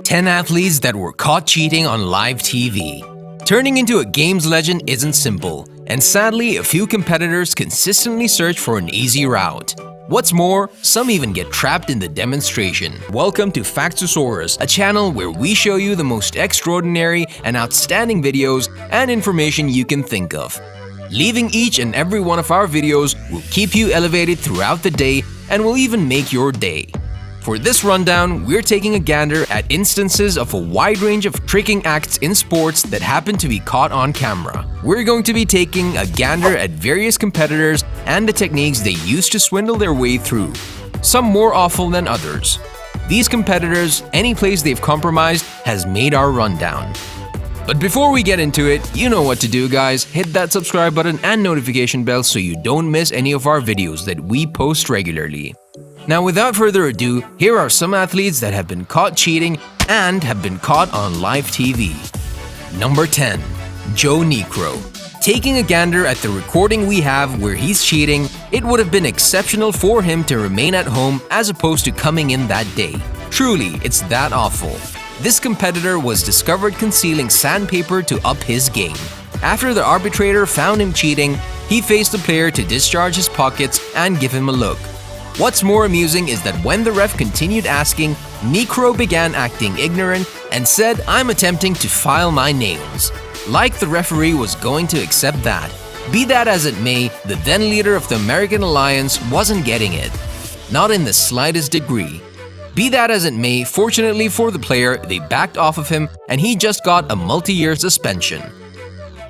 10 athletes that were caught cheating on live TV. Turning into a games legend isn't simple, and sadly, a few competitors consistently search for an easy route. What's more, some even get trapped in the demonstration. Welcome to Factsosaurus, a channel where we show you the most extraordinary and outstanding videos and information you can think of. Leaving each and every one of our videos will keep you elevated throughout the day and will even make your day. For this rundown, we're taking a gander at instances of a wide range of tricking acts in sports that happen to be caught on camera. We're going to be taking a gander at various competitors and the techniques they use to swindle their way through, some more awful than others. These competitors, any place they've compromised, has made our rundown. But before we get into it, you know what to do, guys. Hit that subscribe button and notification bell so you don't miss any of our videos that we post regularly. Now, without further ado, here are some athletes that have been caught cheating and have been caught on live TV. Number 10. Joe Necro. Taking a gander at the recording we have where he's cheating, it would have been exceptional for him to remain at home as opposed to coming in that day. Truly, it's that awful. This competitor was discovered concealing sandpaper to up his game. After the arbitrator found him cheating, he faced the player to discharge his pockets and give him a look. What's more amusing is that when the ref continued asking, Necro began acting ignorant and said, "I'm attempting to file my nails." Like the referee was going to accept that. Be that as it may, the then leader of the American Alliance wasn't getting it. Not in the slightest degree. Be that as it may, fortunately for the player, they backed off of him and he just got a multi-year suspension.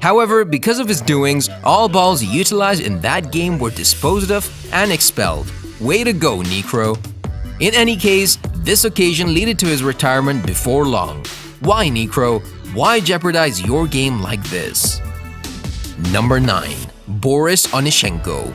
However, because of his doings, all balls utilized in that game were disposed of and expelled. Way to go, Necro. In any case, this occasion led to his retirement before long. Why, Necro? Why jeopardize your game like this? Number 9. Boris Onichenko.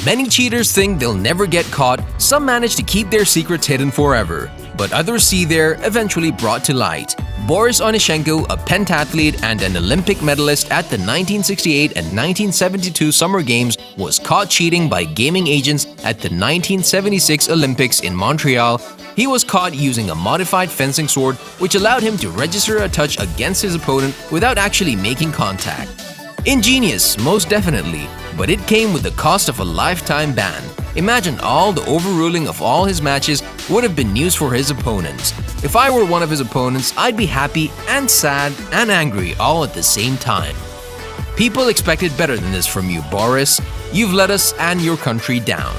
Many cheaters think they'll never get caught, some manage to keep their secrets hidden forever, but others see they're eventually brought to light. Boris Onichenko, a pentathlete and an Olympic medalist at the 1968 and 1972 Summer Games, was caught cheating by gaming agents at the 1976 Olympics in Montreal. He was caught using a modified fencing sword, which allowed him to register a touch against his opponent without actually making contact. Ingenious, most definitely, but it came with the cost of a lifetime ban. Imagine all the overruling of all his matches would have been news for his opponents. If I were one of his opponents, I'd be happy and sad and angry all at the same time. People expected better than this from you, Boris. You've let us and your country down.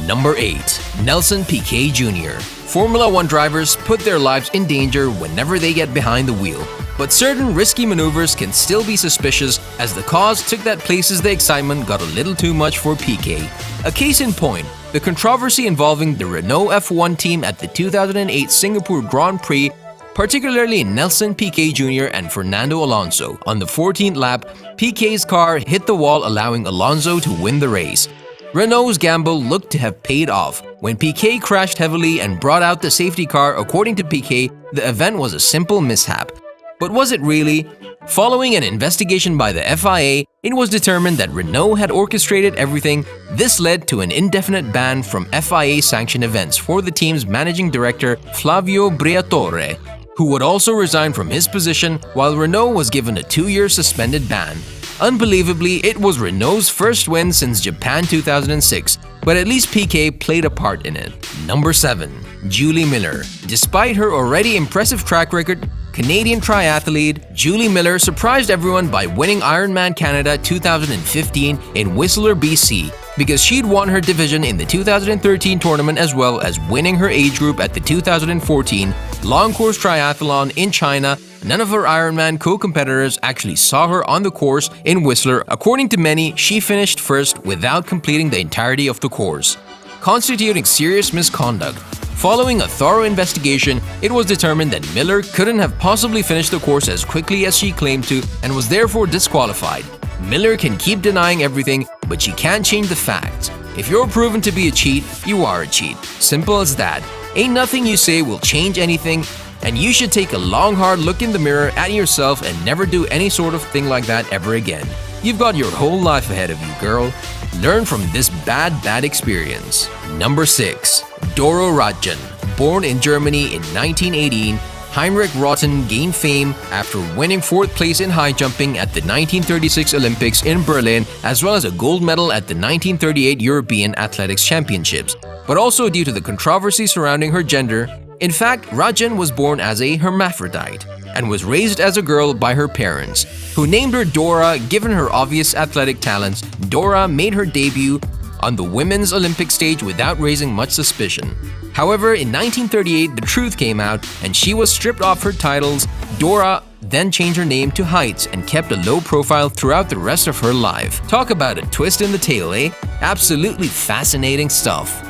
Number 8. Nelson Piquet Jr. Formula 1 drivers put their lives in danger whenever they get behind the wheel. But certain risky maneuvers can still be suspicious, as the cause took that places the excitement got a little too much for Piquet. A case in point, the controversy involving the Renault F1 team at the 2008 Singapore Grand Prix, particularly Nelson Piquet Jr. and Fernando Alonso. On the 14th lap, Piquet's car hit the wall, allowing Alonso to win the race. Renault's gamble looked to have paid off. When Piquet crashed heavily and brought out the safety car, according to Piquet, the event was a simple mishap. But was it really? Following an investigation by the FIA, it was determined that Renault had orchestrated everything. This led to an indefinite ban from FIA-sanctioned events for the team's managing director, Flavio Briatore, who would also resign from his position, while Renault was given a 2-year suspended ban. Unbelievably, it was Renault's first win since Japan 2006, but at least Piquet played a part in it. Number 7. Julie Miller. Despite her already impressive track record, Canadian triathlete Julie Miller surprised everyone by winning Ironman Canada 2015 in Whistler, BC, because she'd won her division in the 2013 tournament as well as winning her age group at the 2014 long course triathlon in China. None of her Ironman co-competitors actually saw her on the course in Whistler. According to many, she finished first without completing the entirety of the course, constituting serious misconduct. Following a thorough investigation, it was determined that Miller couldn't have possibly finished the course as quickly as she claimed to and was therefore disqualified. Miller can keep denying everything, but she can't change the facts. If you're proven to be a cheat, you are a cheat. Simple as that. Ain't nothing you say will change anything, and you should take a long hard look in the mirror at yourself and never do any sort of thing like that ever again. You've got your whole life ahead of you, girl. Learn from this bad experience. Number 6. Doro Raden, born in Germany in 1918, Heinrich Rotten gained fame after winning 4th place in high jumping at the 1936 Olympics in Berlin, as well as a gold medal at the 1938 European Athletics Championships, but also due to the controversy surrounding her gender. In fact, Raden was born as a hermaphrodite and was raised as a girl by her parents, who named her Dora. Given her obvious athletic talents, Dora made her debut on the women's Olympic stage without raising much suspicion. However, in 1938, the truth came out and she was stripped of her titles. Dora then changed her name to Heights and kept a low profile throughout the rest of her life. Talk about a twist in the tale, eh? Absolutely fascinating stuff.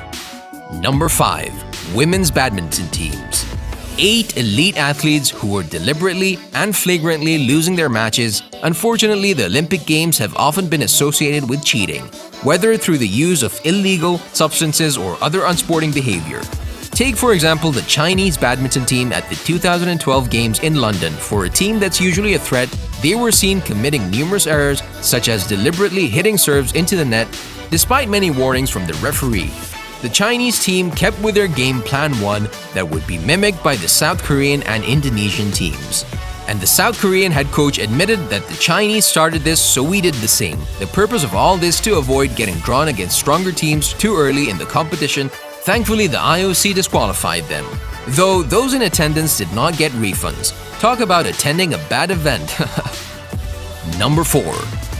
Number 5. Women's badminton teams. 8 elite athletes who were deliberately and flagrantly losing their matches. Unfortunately, the Olympic Games have often been associated with cheating, whether through the use of illegal substances or other unsporting behavior. Take, for example, the Chinese badminton team at the 2012 Games in London. For a team that's usually a threat, they were seen committing numerous errors, such as deliberately hitting serves into the net, despite many warnings from the referee. The Chinese team kept with their game plan 1 that would be mimicked by the South Korean and Indonesian teams. And the South Korean head coach admitted that the Chinese started this, so we did the same. The purpose of all this to avoid getting drawn against stronger teams too early in the competition. Thankfully, the IOC disqualified them, though those in attendance did not get refunds. Talk about attending a bad event. Number 4.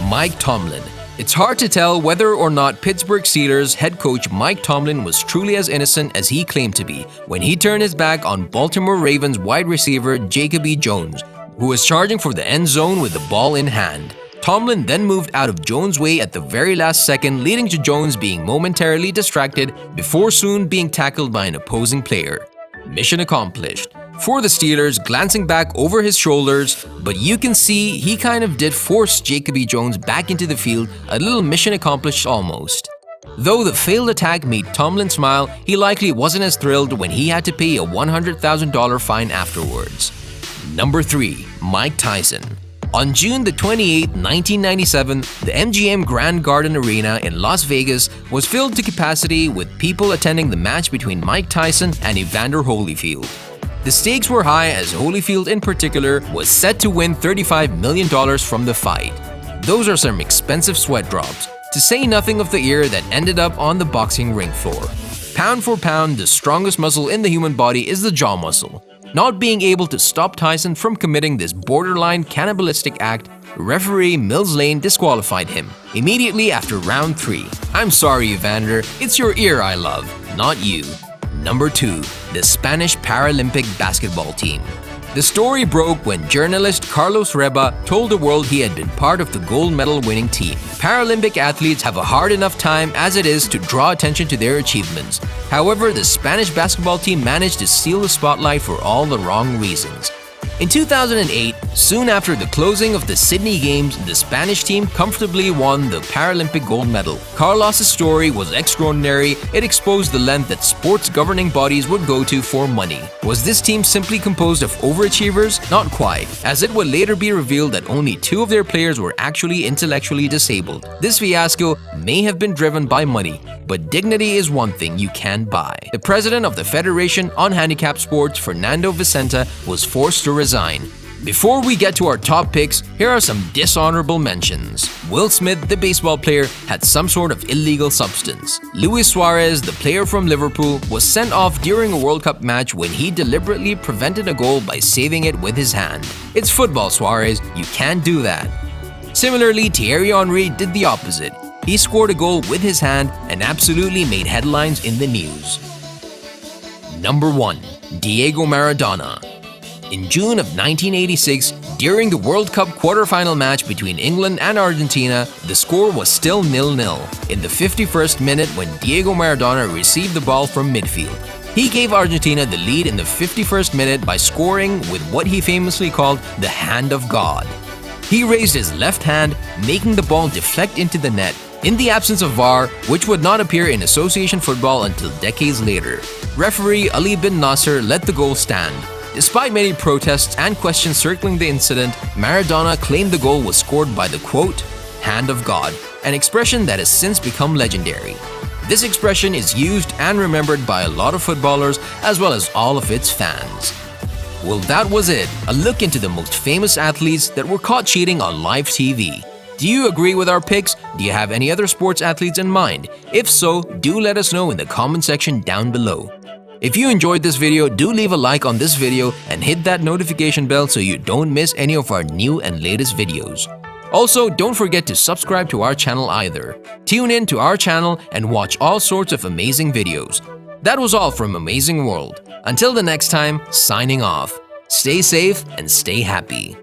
Mike Tomlin. It's hard to tell whether or not Pittsburgh Steelers head coach Mike Tomlin was truly as innocent as he claimed to be when he turned his back on Baltimore Ravens wide receiver Jacoby Jones, who was charging for the end zone with the ball in hand. Tomlin then moved out of Jones' way at the very last second, leading to Jones being momentarily distracted before soon being tackled by an opposing player. Mission accomplished for the Steelers, glancing back over his shoulders, but you can see he kind of did force Jacoby Jones back into the field, a little mission accomplished almost. Though the failed attack made Tomlin smile, he likely wasn't as thrilled when he had to pay a $100,000 fine afterwards. Number 3. Mike Tyson. On June 28, 1997, the MGM Grand Garden Arena in Las Vegas was filled to capacity with people attending the match between Mike Tyson and Evander Holyfield. The stakes were high as Holyfield in particular was set to win $35 million from the fight. Those are some expensive sweat drops, to say nothing of the ear that ended up on the boxing ring floor. Pound for pound, the strongest muscle in the human body is the jaw muscle. Not being able to stop Tyson from committing this borderline cannibalistic act, referee Mills Lane disqualified him immediately after round 3. I'm sorry, Evander, it's your ear I love, not you. Number 2. The Spanish Paralympic basketball team. The story broke when journalist Carlos Reba told the world he had been part of the gold medal winning team. Paralympic athletes have a hard enough time as it is to draw attention to their achievements. However, the Spanish basketball team managed to steal the spotlight for all the wrong reasons. In 2008, soon after the closing of the Sydney Games, the Spanish team comfortably won the Paralympic gold medal. Carlos's story was extraordinary. It exposed the length that sports governing bodies would go to for money. Was this team simply composed of overachievers? Not quite, as it would later be revealed that only 2 of their players were actually intellectually disabled. This fiasco may have been driven by money, but dignity is one thing you can't buy. The president of the Federation on Handicap Sports, Fernando Vicenta, was forced to resign. Before we get to our top picks, here are some dishonorable mentions. Will Smith, the baseball player, had some sort of illegal substance. Luis Suarez, the player from Liverpool, was sent off during a World Cup match when he deliberately prevented a goal by saving it with his hand. It's football, Suarez, you can't do that. Similarly, Thierry Henry did the opposite. He scored a goal with his hand and absolutely made headlines in the news. Number 1. Diego Maradona. In June of 1986, during the World Cup quarterfinal match between England and Argentina, the score was still 0-0 in the 51st minute when Diego Maradona received the ball from midfield. He gave Argentina the lead in the 51st minute by scoring with what he famously called the hand of God. He raised his left hand, making the ball deflect into the net, in the absence of VAR, which would not appear in association football until decades later. Referee Ali bin Nasser let the goal stand. Despite many protests and questions circling the incident, Maradona claimed the goal was scored by the quote, hand of God, an expression that has since become legendary. This expression is used and remembered by a lot of footballers as well as all of its fans. Well, that was it, a look into the most famous athletes that were caught cheating on live TV. Do you agree with our picks? Do you have any other sports athletes in mind? If so, do let us know in the comment section down below. If you enjoyed this video, do leave a like on this video and hit that notification bell so you don't miss any of our new and latest videos. Also, don't forget to subscribe to our channel either. Tune in to our channel and watch all sorts of amazing videos. That was all from Amazing World. Until the next time, signing off. Stay safe and stay happy.